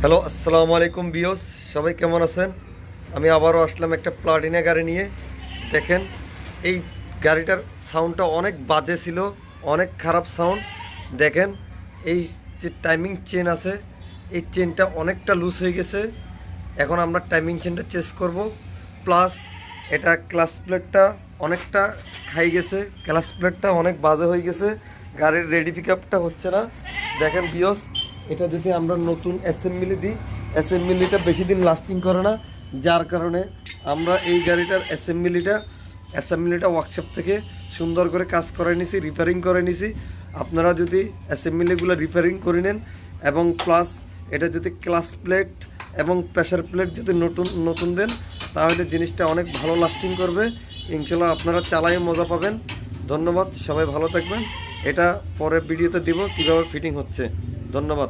Hello, আসসালামু আলাইকুম বিয়স। সবাই কেমন আছেন? আমি আবারও আসলাম একটা প্লাটিনা গাড়ি নিয়ে। দেখেন, এই গাড়িটার সাউন্ডটা অনেক বাজে ছিল, অনেক খারাপ সাউন্ড। দেখেন, এই যে টাইমিং চেন আছে, এই চেনটা অনেকটা লুজ হয়ে গেছে। এখন আমরা টাইমিং চেনটা চেঞ্জ করব। প্লাস এটা ক্লাস প্লেটটা অনেকটা খাই গেছে, ক্লাস প্লেটটা অনেক বাজে হয়ে গেছে, গাড়ির রেডি পিক আপটা হচ্ছে না। দেখেন বিয়স, এটা যদি আমরা নতুন অ্যাসেম্বলি দিই, অ্যাসেম্বলিটা বেশি দিন লাস্টিং করে না, যার কারণে আমরা এই গাড়িটার অ্যাসেম্বলিটা ওয়ার্কশপ থেকে সুন্দর করে কাজ করে নিছি, রিপেয়ারিং করে নিছি। আপনারা যদি অ্যাসেম্বলিগুলো রিপেয়ারিং করে নেন এবং প্লাস এটা যদি ক্লাস প্লেট এবং প্রেসার প্লেট যদি নতুন নতুন দেন, তাহলে জিনিসটা অনেক ভালো লাস্টিং করবে। ইনশাল্লাহ আপনারা চালাই মজা পাবেন। ধন্যবাদ, সবাই ভালো থাকবেন। এটা পরের ভিডিওতে দিব কীভাবে ফিটিং হচ্ছে। ধন্যবাদ।